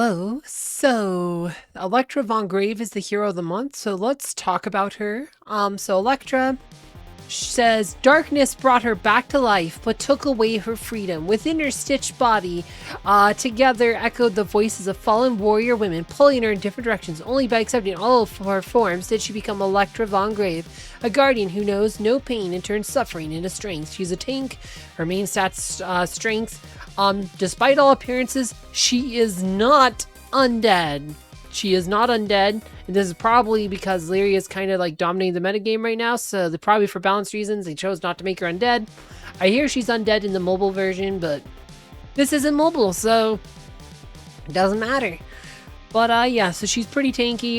Hello. So, Electra Von Grave is the hero of the month, so let's talk about her. So Electra says, darkness brought her back to life, but took away her freedom. Within her stitched body, together echoed the voices of fallen warrior women, pulling her in different directions. Only by accepting all of her forms did she become Electra Von Grave, a guardian who knows no pain and turns suffering into strength. She's a tank. Her main stats, strength. Despite all appearances, she is not undead. She is not undead, and this is probably because Lyria is kind of like dominating the metagame right now, so probably for balance reasons, they chose not to make her undead. I hear she's undead in the mobile version, but this isn't mobile, so it doesn't matter. But yeah, so she's pretty tanky.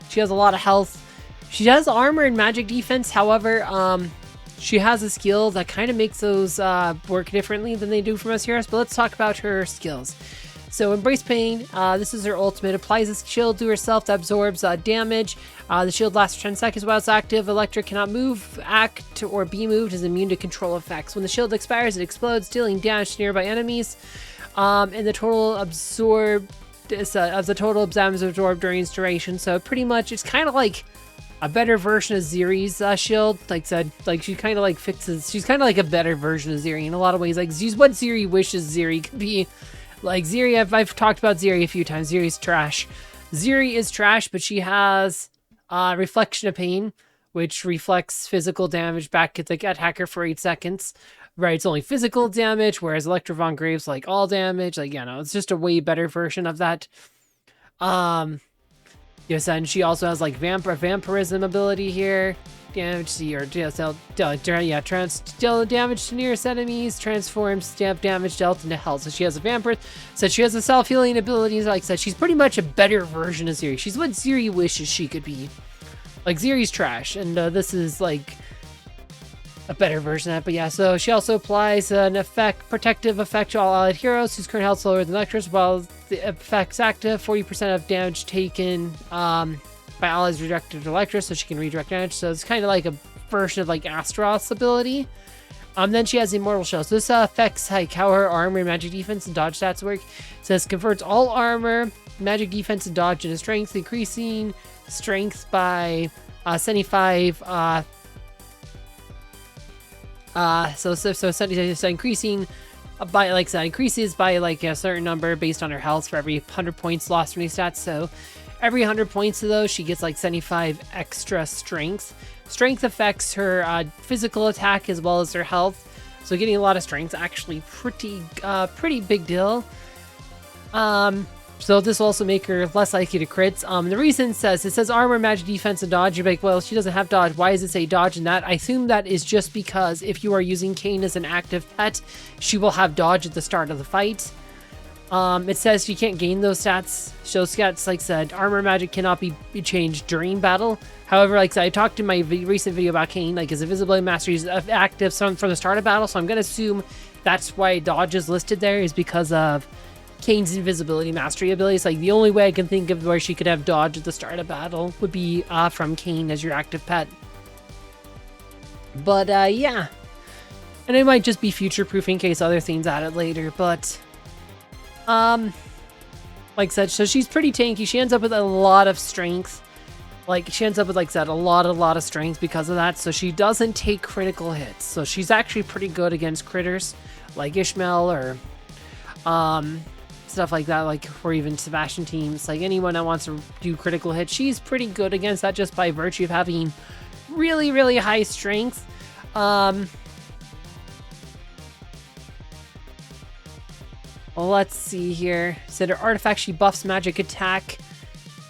She has a lot of health. She has armor and magic defense, however, she has a skill that kind of makes those work differently than they do for most heroes, but let's talk about her skills. So Embrace Pain, this is her ultimate, applies a shield to herself that absorbs damage. The shield lasts for 10 seconds while it's active. Electra cannot move, act, or be moved, is immune to control effects. When the shield expires, it explodes, dealing damage to nearby enemies. And the total absorbed, as the total damage absorbed during its duration. So pretty much, it's kind of like a better version of Ziri's shield. Like said, like she kind of like fixes, she's kind of like a better version of Ziri in a lot of ways. Like she's what Ziri wishes Ziri could be. Like Ziri, I've talked about Ziri a few times. Ziri's trash. Ziri is trash, but she has Reflection of Pain, which reflects physical damage back at the attacker for 8 seconds. Right, it's only physical damage, whereas Electra Von Grave's like all damage. Like, no, it's just a way better version of that. Yes, and she also has like vampirism ability here. Damage to your deal damage to nearest enemies, transforms damage dealt into health. So she has a vampire. So she has a self-healing abilities. Like I said, she's pretty much a better version of Ziri. She's what Ziri wishes she could be. Like Ziri's trash, and this is like a better version of that. But yeah, so she also applies an protective effect to all allied heroes whose current health is lower than Electra's. While the effect's active, 40% of damage taken by allies redirected to Electra, so she can redirect damage. So it's kind of like a version of like Astaroth's ability. Then she has Immortal Shell. So this affects like how her armor, magic defense, and dodge stats work. It says converts all armor, magic defense, and dodge into strength, increasing strength by 75. So increasing by like that increases by like a certain number based on her health for every 100 points lost from these stats. So every 100 points of those, she gets like 75 extra strength. Strength affects her physical attack as well as her health. So getting a lot of strength is actually pretty big deal. So this will also make her less likely to crits. The reason it says armor, magic, defense, and dodge. You're like, well, she doesn't have dodge. Why does it say dodge in that? I assume that is just because if you are using Kayn as an active pet, she will have dodge at the start of the fight. It says you can't gain those stats. So stats, like I said, armor, magic cannot be changed during battle. However, like I said, I talked in my recent video about Kayn, like his invisibility mastery is active from the start of battle. So I'm gonna assume that's why dodge is listed there, is because of Kayn's invisibility mastery abilities. Like the only way I can think of where she could have dodge at the start of battle would be from Kayn as your active pet. But yeah, and it might just be future proof in case other things added later. But like I said, so she's pretty tanky. She ends up with a lot of strength. Like she ends up with, like I said, a lot of strength because of that. So she doesn't take critical hits. So she's actually pretty good against critters like Ishmael or stuff like that, like, or even Sebastian teams, like anyone that wants to do critical hits, she's pretty good against that just by virtue of having really high strength. Well, let's see here. So her artifact, she buffs magic attack.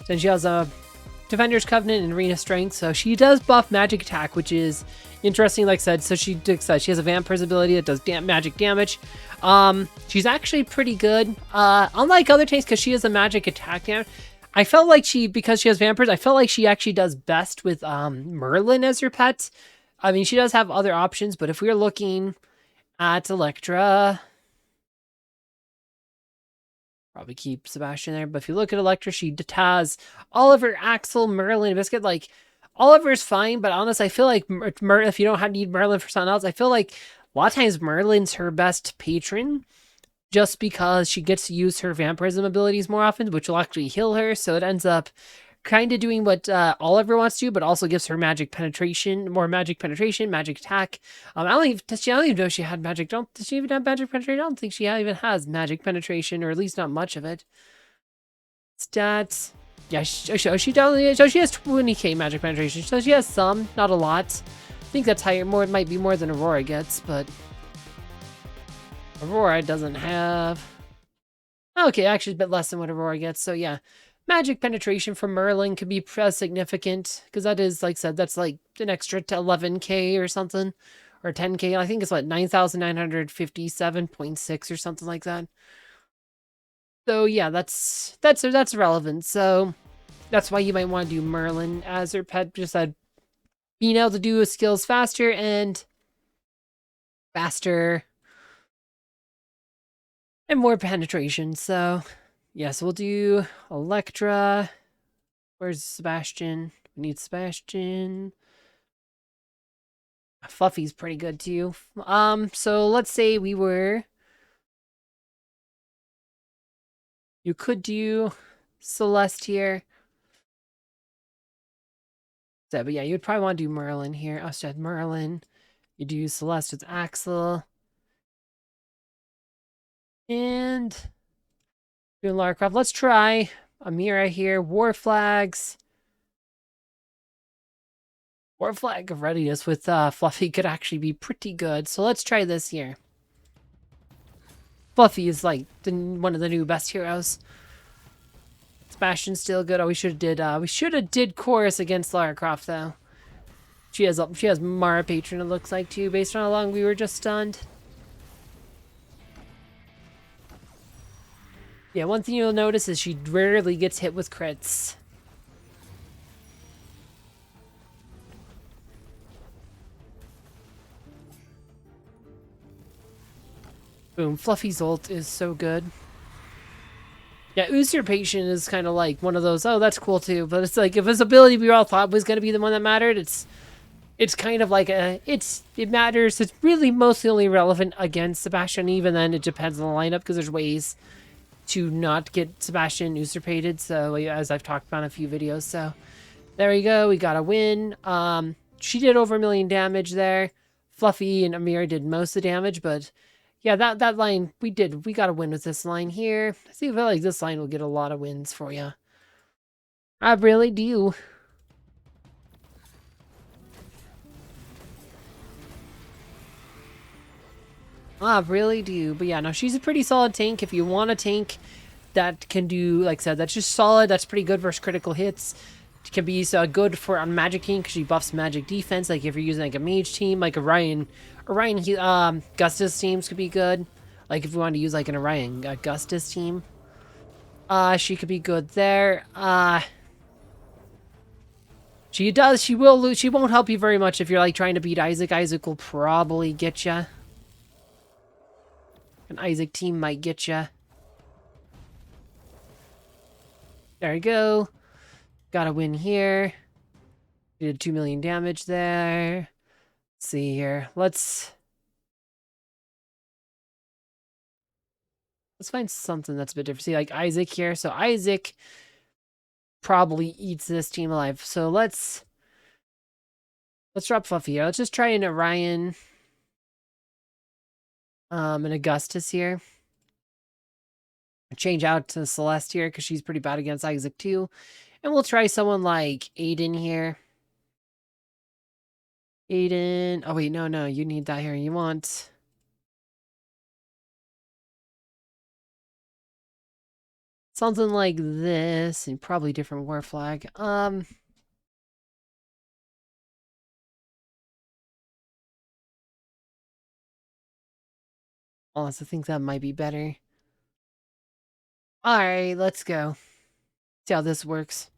Then she has a Defender's Covenant and Arena Strength, so she does buff magic attack, which is interesting. Like I said, so she has a Vampire's ability that does magic damage. She's actually pretty good. Unlike other tanks, because she has a magic attack damage, I felt like because she has Vampires, I felt like she actually does best with Merlin as her pet. I mean, she does have other options, but if we're looking at Electra, probably keep Sebastian there. But if you look at Electra, she has Oliver, Axel, Merlin, Biscuit. Like, Oliver's fine, but honestly, I feel like if you don't need Merlin for something else, I feel like a lot of times Merlin's her best patron. just because she gets to use her vampirism abilities more often, which will actually heal her. So it ends up kind of doing what Oliver wants to do, but also gives her magic penetration, more magic penetration, magic attack. I don't even know if she had magic. Does she even have magic penetration? I don't think she even has magic penetration, or at least not much of it. Stats. Yeah, she does. So she has 20k magic penetration. So she has some, not a lot. I think that's higher. It might be more than Aurora gets, but Aurora doesn't have. Okay, actually, a bit less than what Aurora gets. So yeah, magic penetration from Merlin could be significant because that is, like I said, that's like an extra 11k or something, or 10k. I think it's what 9,957.6 or something like that. So yeah, that's relevant. So that's why you might want to do Merlin as her pet. Just said being able to do skills faster and more penetration. So yes, we'll do Electra. Where's Sebastian? We need Sebastian. Fluffy's pretty good too. So let's say we were. You could do Celeste here. So, but yeah, you'd probably want to do Merlin here. I said Merlin. You do Celeste with Axel. And doing Lara Croft. Let's try Amira here. War Flags. War Flag of Readiness with Fluffy could actually be pretty good. So let's try this here. Fluffy is like one of the new best heroes. Sebastian's still good. Oh, we should have did chorus against Lara Croft though. She has Mara Patron, it looks like too, based on how long we were just stunned. Yeah, one thing you'll notice is she rarely gets hit with crits. Boom, Fluffy's ult is so good. Yeah, Usurpation is kind of like one of those, oh, that's cool too, but it's like, if his ability we all thought was going to be the one that mattered, it's kind of like it matters. It's really mostly only relevant against Sebastian. Even then, it depends on the lineup because there's ways to not get Sebastian usurpated. So as I've talked about in a few videos. So there we go. We got a win. She did over 1 million damage there. Fluffy and Amira did most of the damage, but yeah, that line we got a win with this line here. I feel like this line will get a lot of wins for you. I really do. I really do. But yeah, no, she's a pretty solid tank. If you want a tank that can do, like I said, that's just solid, that's pretty good versus critical hits. It can be good for on magic team because she buffs magic defense. Like if you're using like a mage team, like Orion, Gustus teams could be good. Like if we want to use like an Orion Gustus team, she could be good there. She will lose. She won't help you very much if you're like trying to beat Isaac. Isaac will probably get you. An Isaac team might get you. There we go. Got a win here. Did 2 million damage there. Let's see here. Let's find something that's a bit different. See, like Isaac here. So Isaac probably eats this team alive. So let's drop Fluffy here. Let's just try an Orion. And Augustus here. Change out to Celeste here because she's pretty bad against Isaac too. And we'll try someone like Aiden here. Aiden. Oh, wait, no, you need that here. You want something like this and probably different war flag. Honestly, I think that might be better. Alright, let's go. See how this works.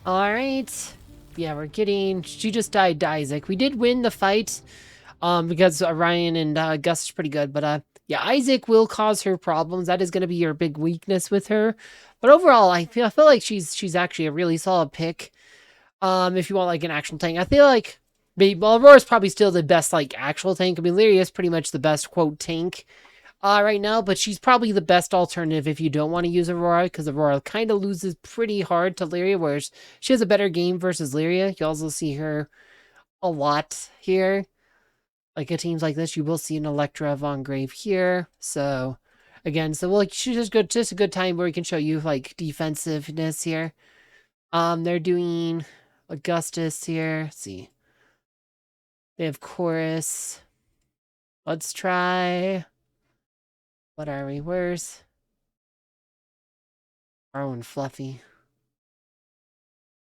Alright. yeah, we're getting... She just died to Isaac. We did win the fight, because Ryan and Gus is pretty good. But yeah, Isaac will cause her problems. That is going to be your big weakness with her. But overall, I feel like she's actually a really solid pick. If you want like an actual tank, I feel like well, Aurora's probably still the best like actual tank. I mean, Lyria is pretty much the best quote tank right now, but she's probably the best alternative if you don't want to use Aurora, because Aurora kind of loses pretty hard to Lyria, whereas she has a better game versus Lyria. You also see her a lot here. Like at teams like this, you will see an Electra Von Grave here. So again, she's just a good time where we can show you like defensiveness here. They're doing Augustus here. Let's see. They have Chorus. Let's try. What are we? Where's our own Fluffy?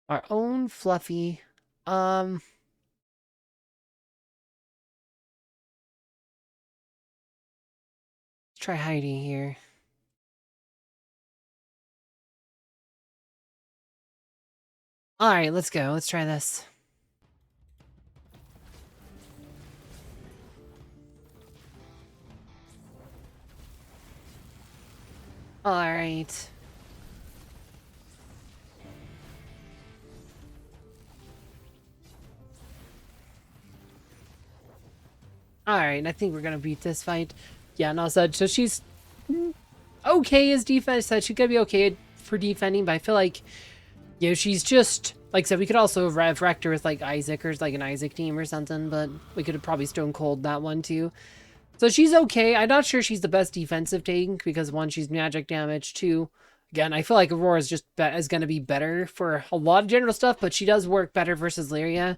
Our own Fluffy. Let's try Heidi here. Alright, let's go. Let's try this. Alright. Alright, I think we're gonna beat this fight. Yeah, no, so she's okay as defense. She's gonna be okay for defending, but I feel like, you know, she's just, like I said, we could also have wrecked her with like Isaac or like an Isaac team or something, but we could have probably stone cold that one too. So she's okay. I'm not sure she's the best defensive tank because one, she's magic damage. Two, again, I feel like Aurora is going to be better for a lot of general stuff, but she does work better versus Lyria.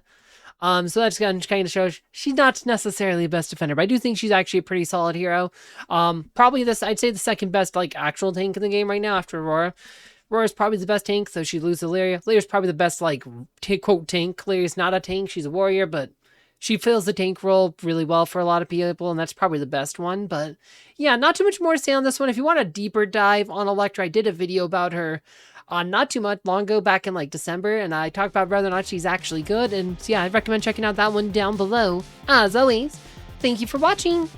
So that's going to kind of show she's not necessarily the best defender, but I do think she's actually a pretty solid hero. Probably I'd say the second best like actual tank in the game right now after Aurora. Aurora's probably the best tank, so she loses to Lyria. Lyria's probably the best like quote tank. Lyria's not a tank; she's a warrior, but she fills the tank role really well for a lot of people, and that's probably the best one. But yeah, not too much more to say on this one. If you want a deeper dive on Electra, I did a video about her not too much long ago, back in like December, and I talked about whether or not she's actually good. And yeah, I'd recommend checking out that one down below. As always, thank you for watching.